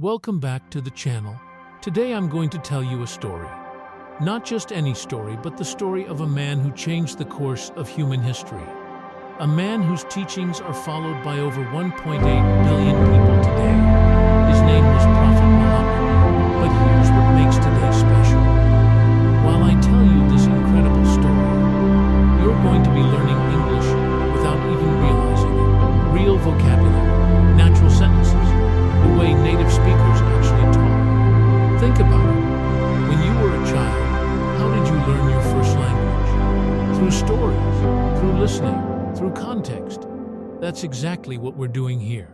Welcome back to the channel. Today I'm going to tell you a story. Not just any story, but the story of a man who changed the course of human history. A man whose teachings are followed by over 1.8 billion people today. His name was Prophet Muhammad. But here's what makes today special. While I tell you this incredible story, you're going to be learning English without even realizing it. Real vocabulary, natural sentences, the way native speakers actually talk. Think about it. When you were a child, how did you learn your first language? Through stories, through listening, through context. That's exactly what we're doing here.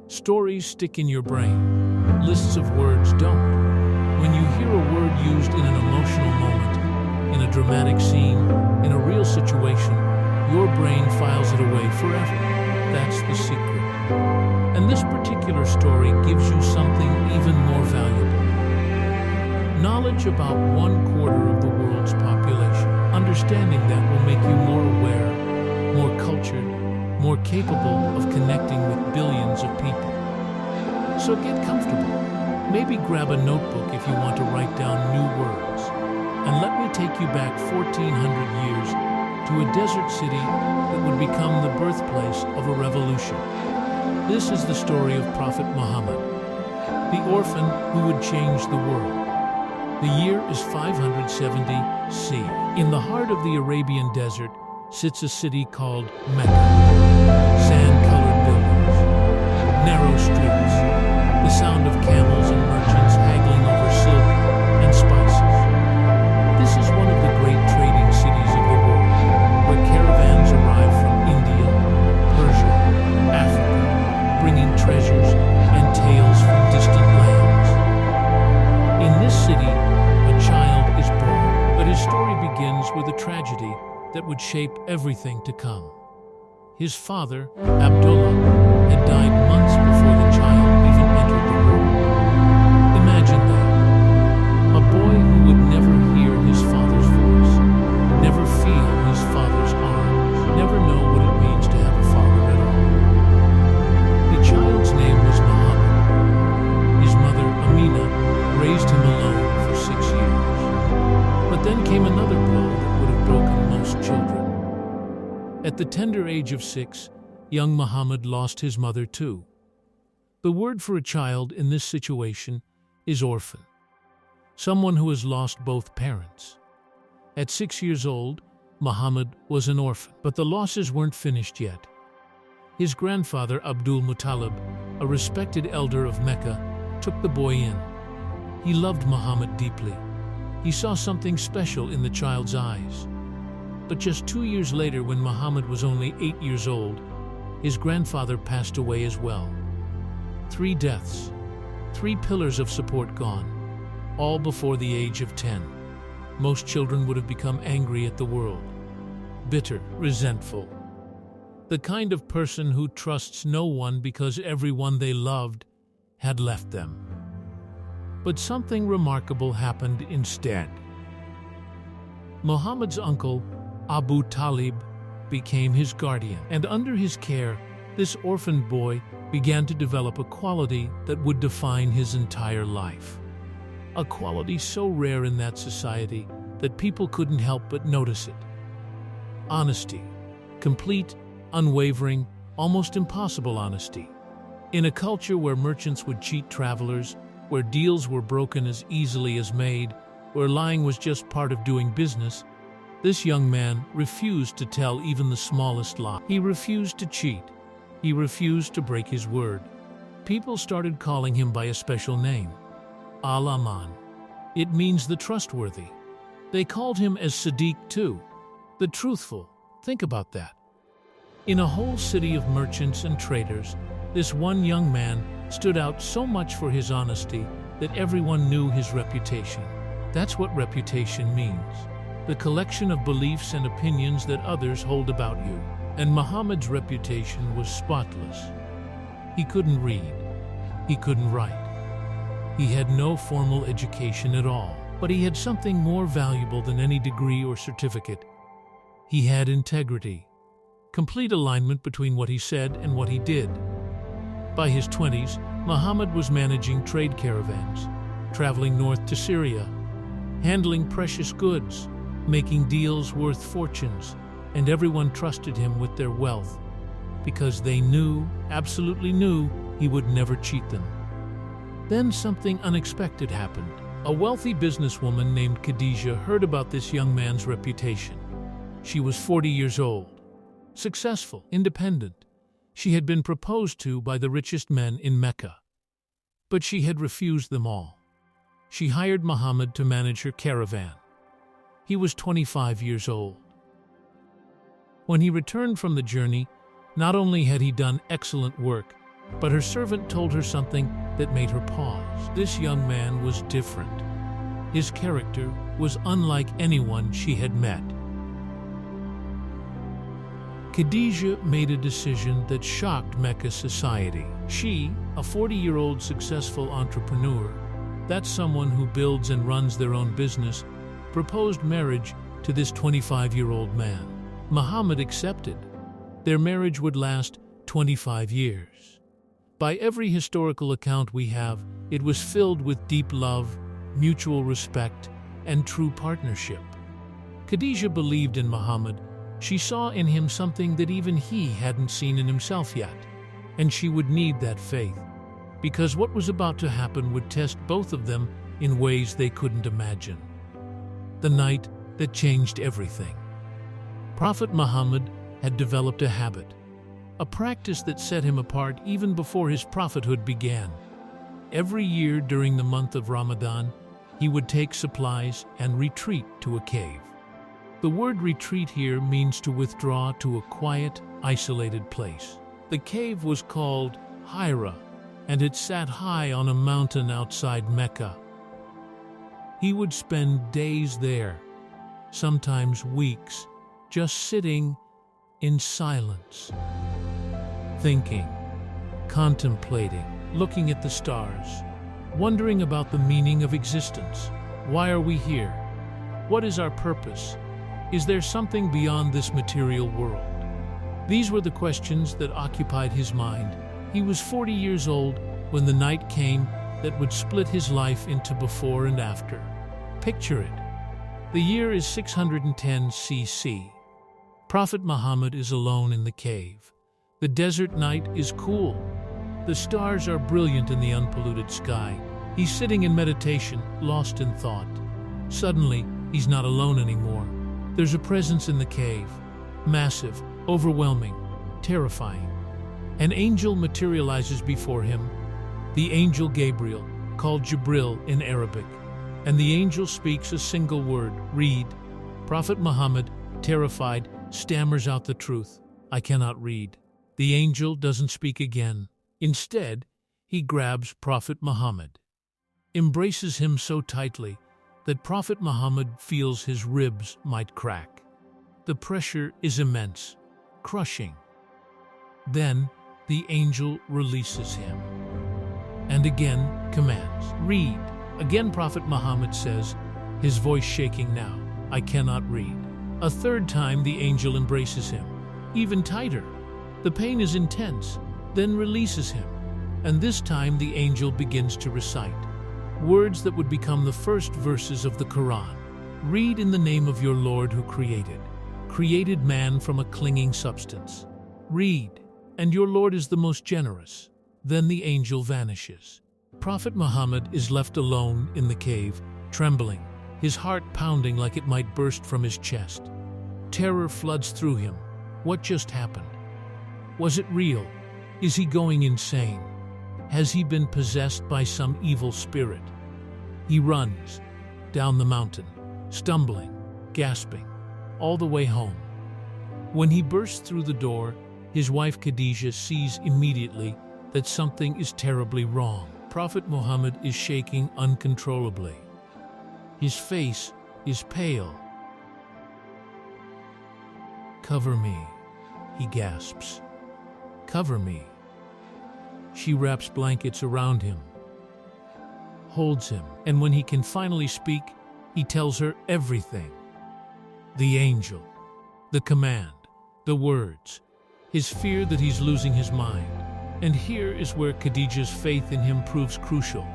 Stories stick in your brain. Lists of words don't. When you hear a word used in an emotional moment, in a dramatic scene, in a real situation, your brain files it away forever. That's the secret. And this particular story gives you something even more valuable. Knowledge about 1/4 of the world's population. Understanding that will make you more aware, more cultured, more capable of connecting with billions of people. So get comfortable. Maybe grab a notebook if you want to write down new words. And let me take you back 1,400 years to a desert city that would become the birthplace of a revolution. This is the story of Prophet Muhammad, the orphan who would change the world. The year is 570 CE. In the heart of the Arabian desert sits a city called Mecca. Sand-colored buildings, narrow streets, the sound of camels and merchants haggling over silk and spices. This is one of the great trading cities of the world, where caravans arrive from India, Persia, Africa, bringing treasures and tales from distant lands. In this city, a child is born, but his story begins with a tragedy that would shape everything to come. His father, Abdullah, had died months before the child even entered the world. Imagine that. A boy who would never hear his father's voice, never feel his father's arms, never know what it means to have a father at all. The child's name was Muhammad. His mother, Amina, raised him alone for 6 years. But then came another blow that would have broken most children. At the tender age of 6, young Muhammad lost his mother too. The word for a child in this situation is orphan. Someone who has lost both parents. At 6 years old, Muhammad was an orphan, but the losses weren't finished yet. His grandfather, Abdul Muttalib, a respected elder of Mecca, took the boy in. He loved Muhammad deeply. He saw something special in the child's eyes. But just 2 years later, when Muhammad was only 8 years old, his grandfather passed away as well. 3 deaths, 3 pillars of support gone, all before the age of 10. Most children would have become angry at the world, bitter, resentful. The kind of person who trusts no one because everyone they loved had left them. But something remarkable happened instead. Muhammad's uncle, Abu Talib, became his guardian, and under his care, this orphaned boy began to develop a quality that would define his entire life. A quality so rare in that society that people couldn't help but notice it. Honesty. Complete, unwavering, almost impossible honesty. In a culture where merchants would cheat travelers, where deals were broken as easily as made, where lying was just part of doing business, this young man refused to tell even the smallest lie. He refused to cheat. He refused to break his word. People started calling him by a special name, Al-Aman. It means the trustworthy. They called him as Sadiq too, the truthful. Think about that. In a whole city of merchants and traders, this one young man stood out so much for his honesty that everyone knew his reputation. That's what reputation means. The collection of beliefs and opinions that others hold about you. And Muhammad's reputation was spotless. He couldn't read. He couldn't write. He had no formal education at all. But he had something more valuable than any degree or certificate. He had integrity. Complete alignment between what he said and what he did. By his 20s, Muhammad was managing trade caravans, traveling north to Syria, handling precious goods, making deals worth fortunes, and everyone trusted him with their wealth because they knew, absolutely knew, he would never cheat them. Then something unexpected happened. A wealthy businesswoman named Khadija heard about this young man's reputation. She was 40 years old, successful, independent. She had been proposed to by the richest men in Mecca, but she had refused them all. She hired Muhammad to manage her caravan. He was 25 years old. When he returned from the journey, not only had he done excellent work, but her servant told her something that made her pause. This young man was different. His character was unlike anyone she had met. Khadija made a decision that shocked Mecca society. She, a 40-year-old successful entrepreneur, that's someone who builds and runs their own business, proposed marriage to this 25-year-old man. Muhammad accepted. Their marriage would last 25 years. By every historical account we have, it was filled with deep love, mutual respect, and true partnership. Khadija believed in Muhammad. She saw in him something that even he hadn't seen in himself yet, and she would need that faith, because what was about to happen would test both of them in ways they couldn't imagine. The night that changed everything. Prophet Muhammad had developed a habit, a practice that set him apart even before his prophethood began. Every year during the month of Ramadan, he would take supplies and retreat to a cave. The word retreat here means to withdraw to a quiet, isolated place. The cave was called Hira, and it sat high on a mountain outside Mecca. He would spend days there, sometimes weeks, just sitting in silence, thinking, contemplating, looking at the stars, wondering about the meaning of existence. Why are we here? What is our purpose? Is there something beyond this material world? These were the questions that occupied his mind. He was 40 years old when the night came that would split his life into before and after. Picture it. The year is 610 CC. Prophet Muhammad is alone in the cave. The desert night is cool. The stars are brilliant in the unpolluted sky. He's sitting in meditation, lost in thought. Suddenly, he's not alone anymore. There's a presence in the cave, massive, overwhelming, terrifying. An angel materializes before him, the angel Gabriel, called Jibril in Arabic. And the angel speaks a single word, read. Prophet Muhammad, terrified, stammers out the truth. I cannot read. The angel doesn't speak again. Instead, he grabs Prophet Muhammad, embraces him so tightly that Prophet Muhammad feels his ribs might crack. The pressure is immense, crushing. Then the angel releases him and again commands, read. Again Prophet Muhammad says, his voice shaking now, I cannot read. A third time the angel embraces him, even tighter. The pain is intense, then releases him. And this time the angel begins to recite words that would become the first verses of the Quran. Read in the name of your Lord who created man from a clinging substance. Read, and your Lord is the most generous. Then the angel vanishes. Prophet Muhammad is left alone in the cave, trembling, his heart pounding like it might burst from his chest. Terror floods through him. What just happened? Was it real? Is he going insane? Has he been possessed by some evil spirit? He runs down the mountain, stumbling, gasping, all the way home. When he bursts through the door, his wife Khadija sees immediately that something is terribly wrong. Prophet Muhammad is shaking uncontrollably. His face is pale. Cover me, he gasps. Cover me. She wraps blankets around him, holds him, and when he can finally speak, he tells her everything. The angel, the command, the words, his fear that he's losing his mind. And here is where Khadija's faith in him proves crucial.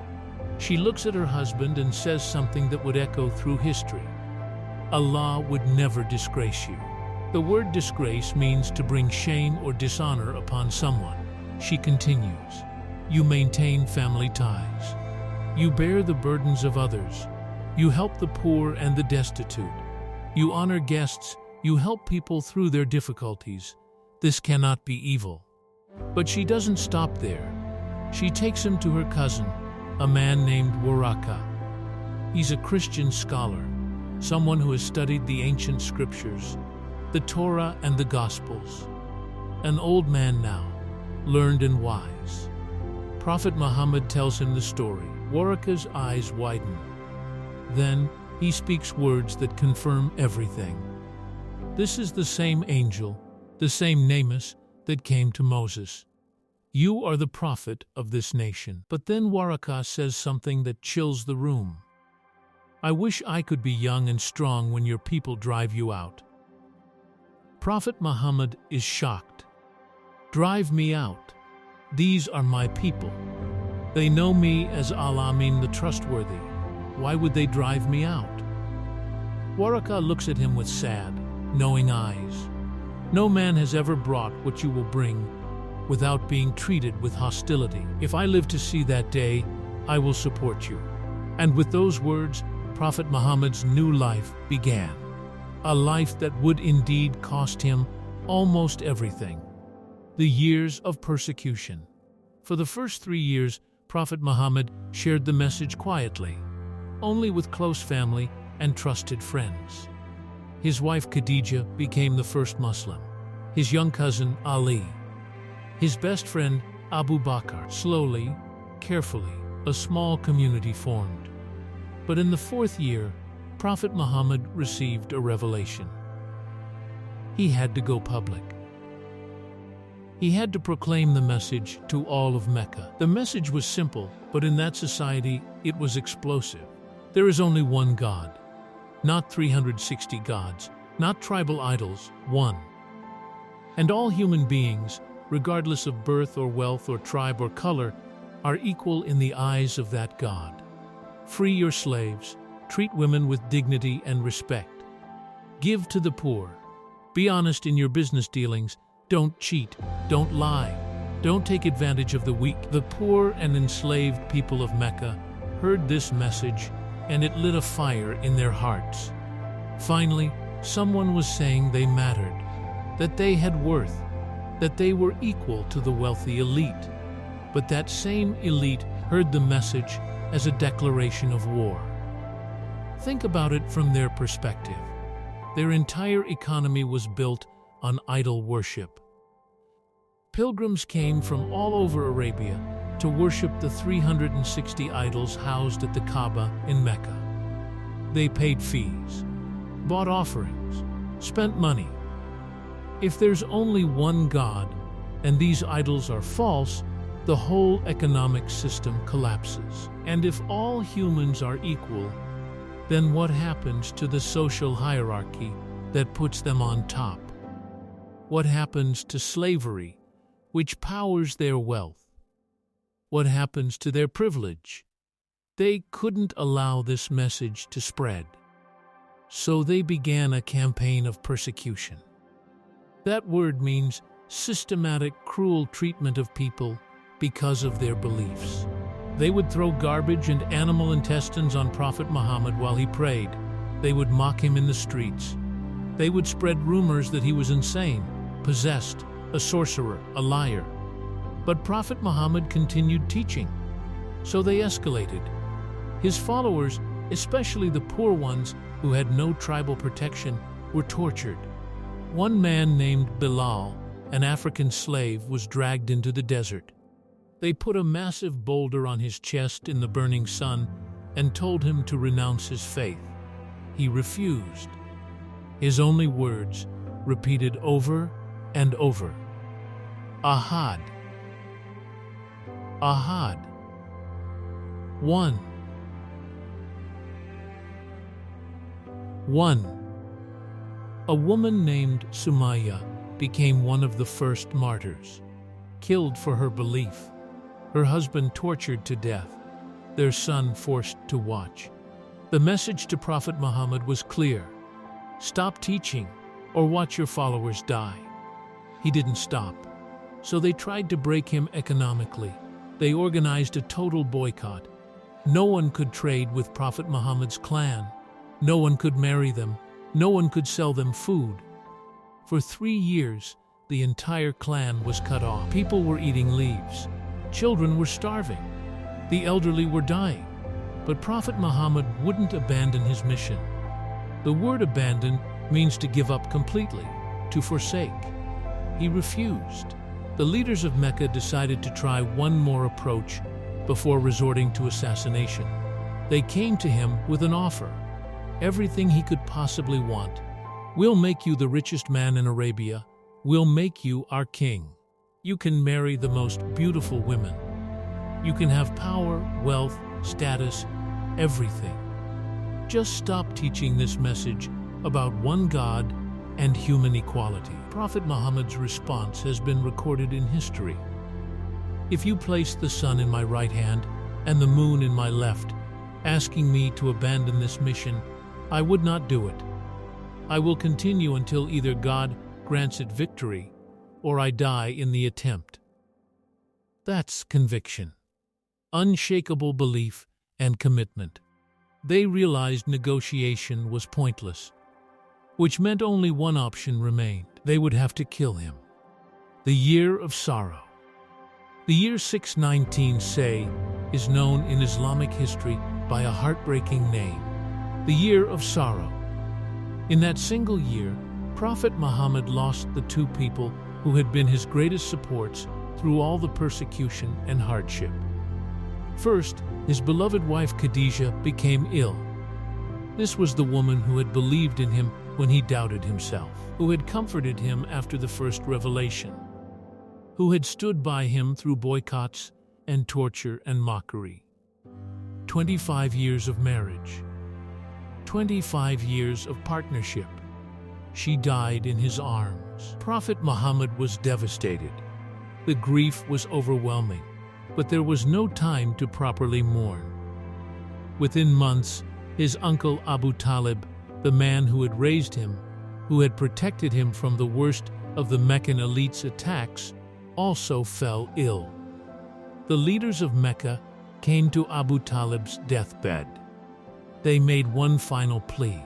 She looks at her husband and says something that would echo through history. Allah would never disgrace you. The word disgrace means to bring shame or dishonor upon someone. She continues, you maintain family ties. You bear the burdens of others. You help the poor and the destitute. You honor guests. You help people through their difficulties. This cannot be evil. But she doesn't stop there. She takes him to her cousin, a man named Waraka. He's a Christian scholar, someone who has studied the ancient scriptures, the Torah and the Gospels. An old man now, learned and wise. Prophet Muhammad tells him the story. Waraka's eyes widen. Then he speaks words that confirm everything. This is the same angel, the same Namus that came to Moses. You are the prophet of this nation. But then Waraka says something that chills the room. I wish I could be young and strong when your people drive you out. Prophet Muhammad is shocked. Drive me out. These are my people. They know me as Al-Amin the trustworthy. Why would they drive me out? Waraka looks at him with sad, knowing eyes. No man has ever brought what you will bring without being treated with hostility. If I live to see that day, I will support you. And with those words, Prophet Muhammad's new life began. A life that would indeed cost him almost everything. The years of persecution. For the first 3 years, Prophet Muhammad shared the message quietly, only with close family and trusted friends. His wife Khadija became the first Muslim, his young cousin Ali, his best friend Abu Bakr. Slowly, carefully, a small community formed. But in the 4th year, Prophet Muhammad received a revelation. He had to go public. He had to proclaim the message to all of Mecca. The message was simple, but in that society, it was explosive. There is only one God, not 360 gods, not tribal idols, one. And all human beings, regardless of birth or wealth or tribe or color, are equal in the eyes of that God. Free your slaves, treat women with dignity and respect. Give to the poor. Be honest in your business dealings. Don't cheat, don't lie, don't take advantage of the weak. The poor and enslaved people of Mecca heard this message, and it lit a fire in their hearts. Finally, someone was saying they mattered, that they had worth, that they were equal to the wealthy elite. But that same elite heard the message as a declaration of war. Think about it from their perspective. Their entire economy was built on idol worship. Pilgrims came from all over Arabia to worship the 360 idols housed at the Kaaba in Mecca. They paid fees, bought offerings, spent money. If there's only one God and these idols are false, the whole economic system collapses. And if all humans are equal, then what happens to the social hierarchy that puts them on top? What happens to slavery, which powers their wealth? What happens to their privilege? They couldn't allow this message to spread. So they began a campaign of persecution. That word means systematic, cruel treatment of people because of their beliefs. They would throw garbage and animal intestines on Prophet Muhammad while he prayed. They would mock him in the streets. They would spread rumors that he was insane, possessed, a sorcerer, a liar. But Prophet Muhammad continued teaching. So they escalated. His followers, especially the poor ones who had no tribal protection, were tortured. One man named Bilal, an African slave, was dragged into the desert. They put a massive boulder on his chest in the burning sun and told him to renounce his faith. He refused. His only words, repeated over and over, Ahad. Ahad. One. A woman named Sumaya became one of the first martyrs. killed for her belief, her husband tortured to death, their son forced to watch. The message to Prophet Muhammad was clear: stop teaching or watch your followers die. He didn't stop, so they tried to break him economically. They organized a total boycott. No one could trade with Prophet Muhammad's clan. No one could marry them. No one could sell them food. For 3 years, the entire clan was cut off. People were eating leaves. Children were starving. The elderly were dying. But Prophet Muhammad wouldn't abandon his mission. The word abandon means to give up completely, to forsake. He refused. The leaders of Mecca decided to try one more approach before resorting to assassination. They came to him with an offer: everything he could possibly want. We'll make you the richest man in Arabia. We'll make you our king. You can marry the most beautiful women. You can have power, wealth, status, everything. Just stop teaching this message about one God and human equality. Prophet Muhammad's response has been recorded in history. If you place the sun in my right hand and the moon in my left, asking me to abandon this mission, I would not do it. I will continue until either God grants it victory or I die in the attempt. That's conviction, unshakable belief, and commitment. They realized negotiation was pointless, which meant only one option remained. They would have to kill him. The Year of Sorrow. The year 619 Say is known in Islamic history by a heartbreaking name: the Year of Sorrow. In that single year, Prophet Muhammad lost the two people who had been his greatest supports through all the persecution and hardship. First, his beloved wife Khadijah became ill. This was the woman who had believed in him when he doubted himself, who had comforted him after the first revelation, who had stood by him through boycotts and torture and mockery. 25 years of marriage, 25 years of partnership. She died in his arms. Prophet Muhammad was devastated. The grief was overwhelming, but there was no time to properly mourn. Within months, his uncle Abu Talib, the man who had raised him, who had protected him from the worst of the Meccan elite's attacks, also fell ill. The leaders of Mecca came to Abu Talib's deathbed. They made one final plea: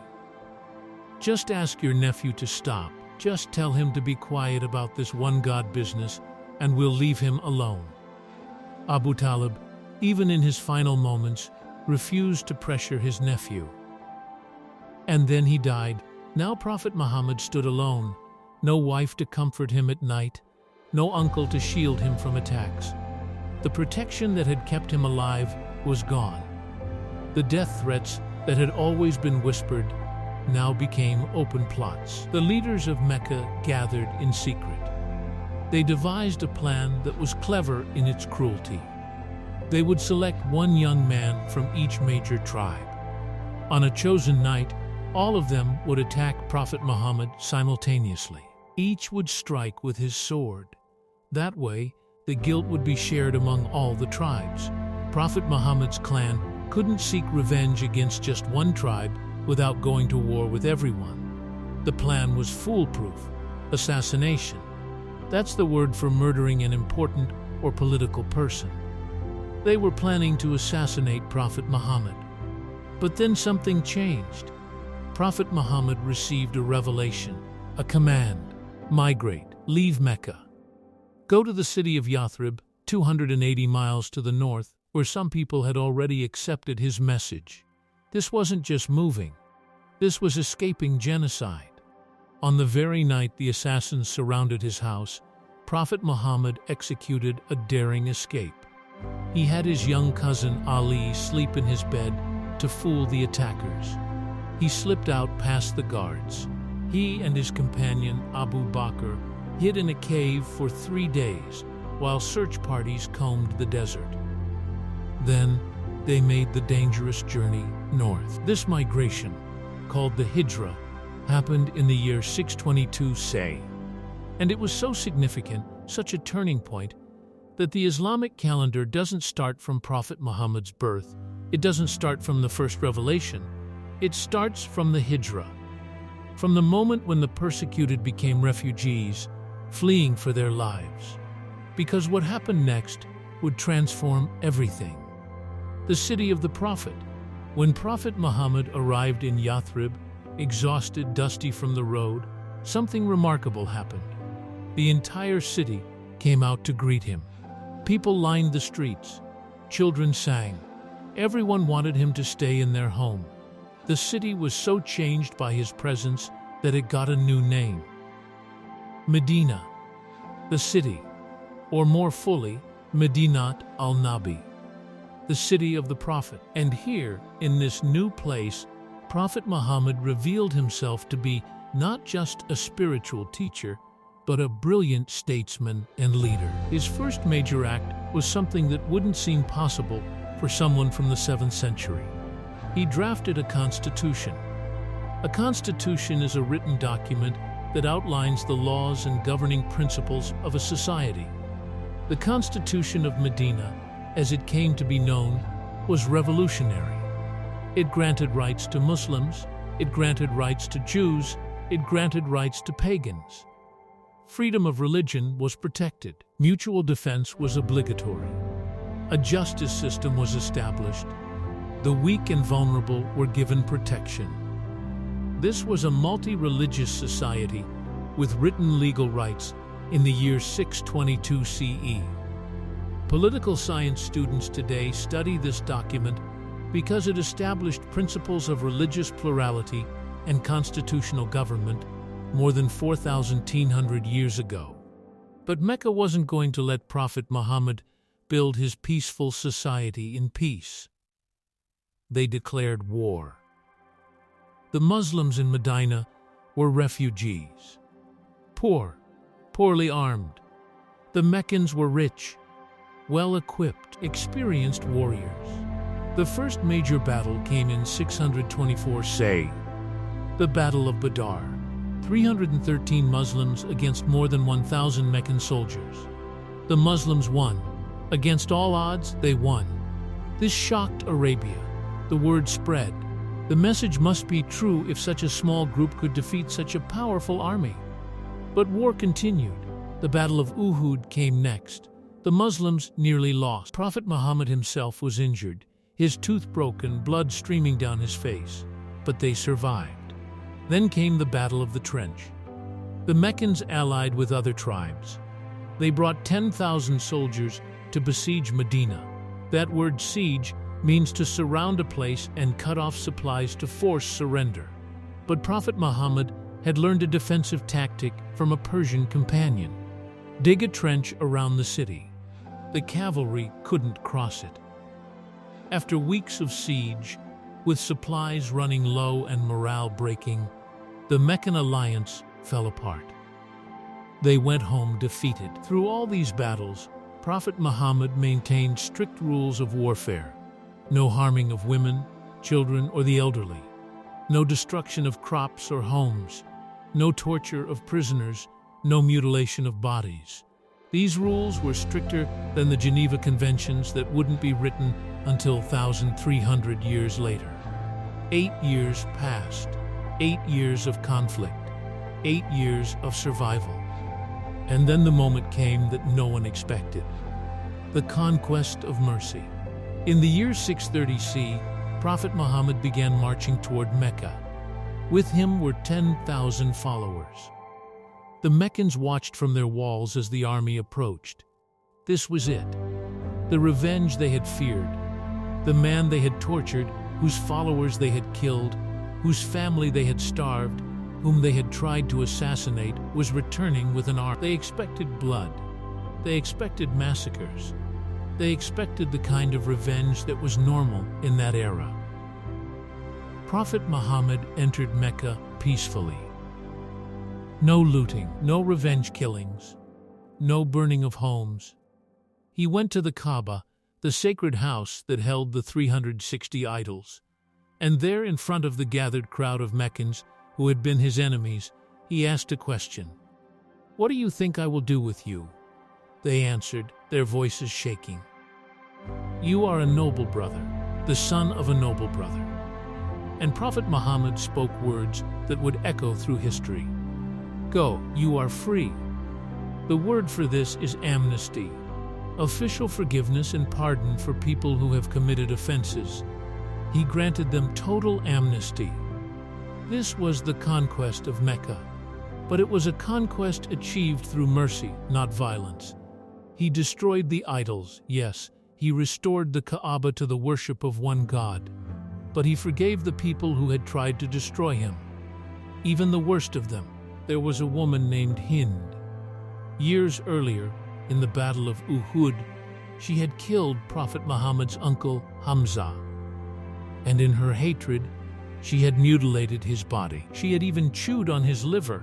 just ask your nephew to stop. Just tell him to be quiet about this one God business, and we'll leave him alone. Abu Talib, even in his final moments, refused to pressure his nephew. And then he died. Now Prophet Muhammad stood alone, no wife to comfort him at night, no uncle to shield him from attacks. The protection that had kept him alive was gone. The death threats that had always been whispered now became open plots. The leaders of Mecca gathered in secret. They devised a plan that was clever in its cruelty. They would select one young man from each major tribe. On a chosen night, all of them would attack Prophet Muhammad simultaneously. Each would strike with his sword. That way, the guilt would be shared among all the tribes. Prophet Muhammad's clan couldn't seek revenge against just one tribe without going to war with everyone. The plan was foolproof: assassination. That's the word for murdering an important or political person. They were planning to assassinate Prophet Muhammad. But then something changed. Prophet Muhammad received a revelation, a command: migrate, leave Mecca. Go to the city of Yathrib, 280 miles to the north, where some people had already accepted his message. This wasn't just moving. This was escaping genocide. On the very night the assassins surrounded his house, Prophet Muhammad executed a daring escape. He had his young cousin Ali sleep in his bed to fool the attackers. He slipped out past the guards. He and his companion Abu Bakr hid in a cave for 3 days while search parties combed the desert. Then they made the dangerous journey north. This migration, called the Hijra, happened in the year 622 Say. And it was so significant, such a turning point, that the Islamic calendar doesn't start from Prophet Muhammad's birth. It doesn't start from the first revelation. It starts from the Hijrah, from the moment when the persecuted became refugees, fleeing for their lives. Because what happened next would transform everything. The city of the Prophet. When Prophet Muhammad arrived in Yathrib, exhausted, dusty from the road, something remarkable happened. The entire city came out to greet him. People lined the streets. Children sang. Everyone wanted him to stay in their home. The city was so changed by his presence that it got a new name. Medina, the city, or more fully, Medinat al-Nabi, the city of the Prophet. And here, in this new place, Prophet Muhammad revealed himself to be not just a spiritual teacher, but a brilliant statesman and leader. His first major act was something that wouldn't seem possible for someone from the 7th century. He drafted a constitution. A constitution is a written document that outlines the laws and governing principles of a society. The Constitution of Medina, as it came to be known, was revolutionary. It granted rights to Muslims, it granted rights to Jews, it granted rights to pagans. Freedom of religion was protected. Mutual defense was obligatory. A justice system was established. The weak and vulnerable were given protection. This was a multi-religious society with written legal rights in the year 622 CE. Political science students today study this document because it established principles of religious plurality and constitutional government more than 4,100 years ago. But Mecca wasn't going to let Prophet Muhammad build his peaceful society in peace. They declared war. The Muslims in Medina were refugees. Poor, poorly armed. The Meccans were rich, well-equipped, experienced warriors. The first major battle came in 624 CE, the Battle of Badr. 313 Muslims against more than 1,000 Meccan soldiers. The Muslims won. Against all odds, they won. This shocked Arabia. The word spread. The message must be true if such a small group could defeat such a powerful army. But war continued. The Battle of Uhud came next. The Muslims nearly lost. Prophet Muhammad himself was injured, his tooth broken, blood streaming down his face. But they survived. Then came the Battle of the Trench. The Meccans allied with other tribes. They brought 10,000 soldiers to besiege Medina. That word siege means to surround a place and cut off supplies to force surrender. But Prophet Muhammad had learned a defensive tactic from a Persian companion. Dig a trench around the city. The cavalry couldn't cross it. After weeks of siege, with supplies running low and morale breaking, the Meccan alliance fell apart. They went home defeated. Through all these battles, Prophet Muhammad maintained strict rules of warfare. No harming of women, children, or the elderly. No destruction of crops or homes. No torture of prisoners. No mutilation of bodies. These rules were stricter than the Geneva Conventions that wouldn't be written until 1,300 years later. 8 years passed. 8 years of conflict. 8 years of survival. And then the moment came that no one expected. The conquest of mercy. In the year 630 CE, Prophet Muhammad began marching toward Mecca. With him were 10,000 followers. The Meccans watched from their walls as the army approached. This was it. The revenge they had feared. The man they had tortured, whose followers they had killed, whose family they had starved, whom they had tried to assassinate, was returning with an army. They expected blood. They expected massacres. They expected the kind of revenge that was normal in that era. Prophet Muhammad entered Mecca peacefully. No looting, no revenge killings, no burning of homes. He went to the Kaaba, the sacred house that held the 360 idols. And there, in front of the gathered crowd of Meccans who had been his enemies, he asked a question. "What do you think I will do with you?" They answered, their voices shaking. "You are a noble brother, the son of a noble brother." And Prophet Muhammad spoke words that would echo through history. "Go, you are free." The word for this is amnesty, official forgiveness and pardon for people who have committed offenses. He granted them total amnesty. This was the conquest of Mecca, but it was a conquest achieved through mercy, not violence. He destroyed the idols, yes, he restored the Kaaba to the worship of one God, but he forgave the people who had tried to destroy him. Even the worst of them. There was a woman named Hind. Years earlier, in the Battle of Uhud, she had killed Prophet Muhammad's uncle Hamza, and in her hatred, she had mutilated his body. She had even chewed on his liver.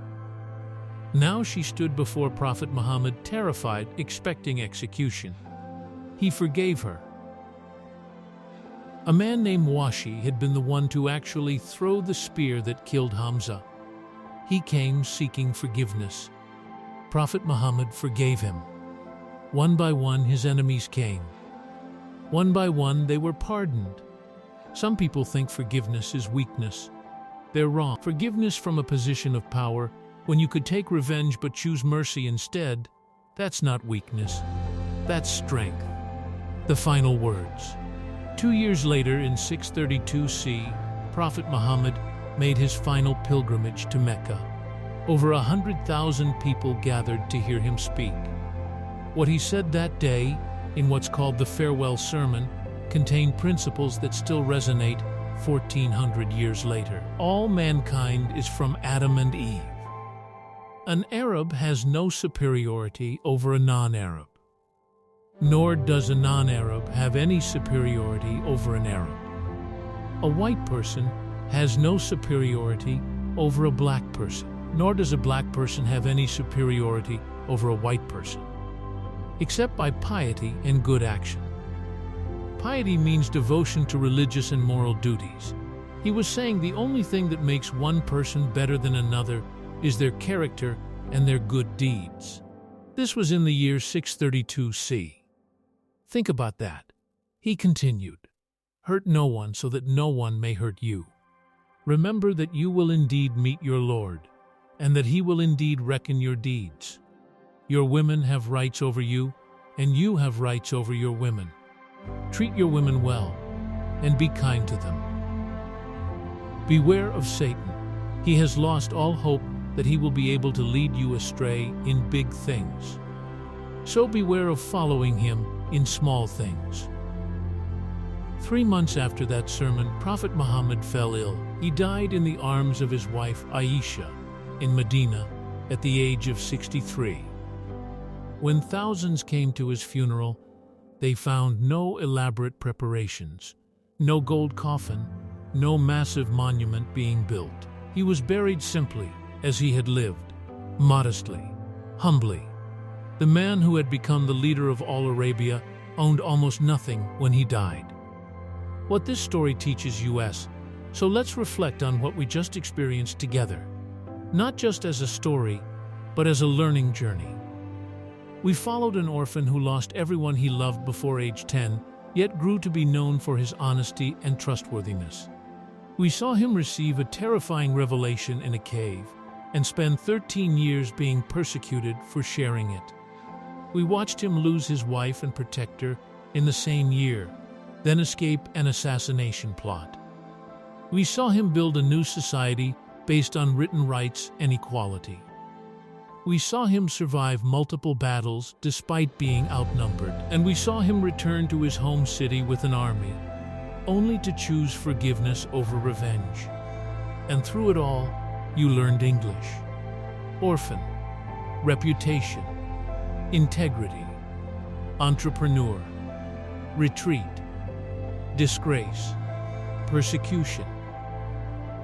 Now she stood before Prophet Muhammad, terrified, expecting execution. He forgave her. A man named Washi had been the one to actually throw the spear that killed Hamza. He came seeking forgiveness. Prophet Muhammad forgave him. One by one, his enemies came. One by one, they were pardoned. Some people think forgiveness is weakness. They're wrong. Forgiveness from a position of power, when you could take revenge but choose mercy instead, that's not weakness. That's strength. The final words. 2 years later, in 632 C, Prophet Muhammad made his final pilgrimage to Mecca. Over 100,000 people gathered to hear him speak. What he said that day, in what's called the Farewell Sermon, contained principles that still resonate 1,400 years later. All mankind is from Adam and Eve. An Arab has no superiority over a non-Arab, nor does a non-Arab have any superiority over an Arab. A white person has no superiority over a black person, nor does a black person have any superiority over a white person, except by piety and good action. Piety means devotion to religious and moral duties. He was saying the only thing that makes one person better than another is their character and their good deeds. This was in the year 632 C. Think about that. He continued, "Hurt no one so that no one may hurt you. Remember that you will indeed meet your Lord, and that he will indeed reckon your deeds. Your women have rights over you, and you have rights over your women. Treat your women well, and be kind to them. Beware of Satan. He has lost all hope that he will be able to lead you astray in big things. So beware of following him in small things." 3 months after that sermon, Prophet Muhammad fell ill. He died in the arms of his wife Aisha in Medina at the age of 63. When thousands came to his funeral, they found no elaborate preparations, no gold coffin, no massive monument being built. He was buried simply, as he had lived, modestly, humbly. The man who had become the leader of all Arabia owned almost nothing when he died. What this story teaches us, so let's reflect on what we just experienced together, not just as a story, but as a learning journey. We followed an orphan who lost everyone he loved before age 10, yet grew to be known for his honesty and trustworthiness. We saw him receive a terrifying revelation in a cave and spend 13 years being persecuted for sharing it. We watched him lose his wife and protector in the same year, then escape an assassination plot. We saw him build a new society based on written rights and equality. We saw him survive multiple battles despite being outnumbered, and we saw him return to his home city with an army, only to choose forgiveness over revenge. And through it all, you learned English, orphan, reputation, integrity, entrepreneur, retreat, disgrace, persecution,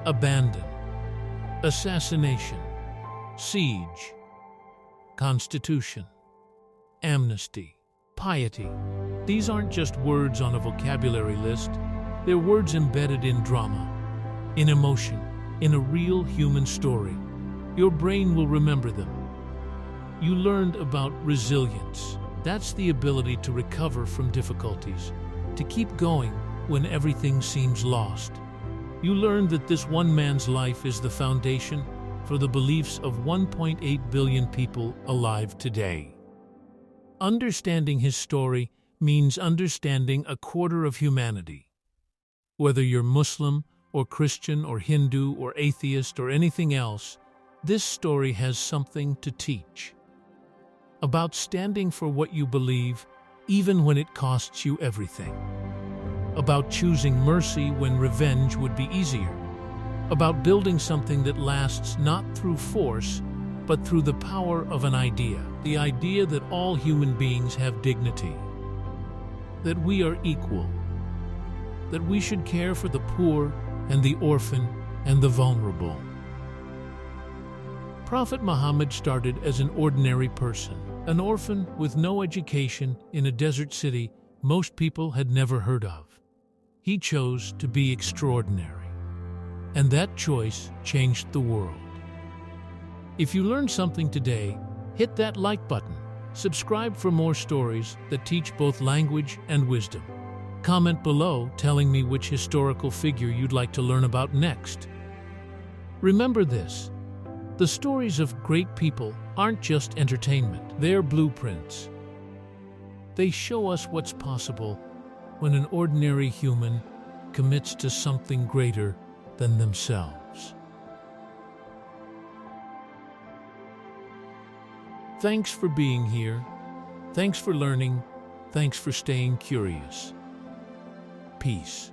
abandon, assassination, siege, constitution, amnesty, piety. These aren't just words on a vocabulary list. They're words embedded in drama, in emotion, in a real human story. Your brain will remember them. You learned about resilience, That's the ability to recover from difficulties, to keep going when everything seems lost. You learn that this one man's life is the foundation for the beliefs of 1.8 billion people alive today. Understanding his story means understanding a quarter of humanity. Whether you're Muslim or Christian or Hindu or atheist or anything else, this story has something to teach. About standing for what you believe, even when it costs you everything. About choosing mercy when revenge would be easier. About building something that lasts not through force, but through the power of an idea. The idea that all human beings have dignity. That we are equal. That we should care for the poor and the orphan and the vulnerable. Prophet Muhammad started as an ordinary person, an orphan with no education in a desert city most people had never heard of. He chose to be extraordinary, and that choice changed the world. If you learned something today, hit that like button. Subscribe for more stories that teach both language and wisdom. Comment below telling me which historical figure you'd like to learn about next. Remember this: the stories of great people aren't just entertainment, they're blueprints. They show us what's possible when an ordinary human commits to something greater than themselves. Thanks for being here. Thanks for learning. Thanks for staying curious. Peace.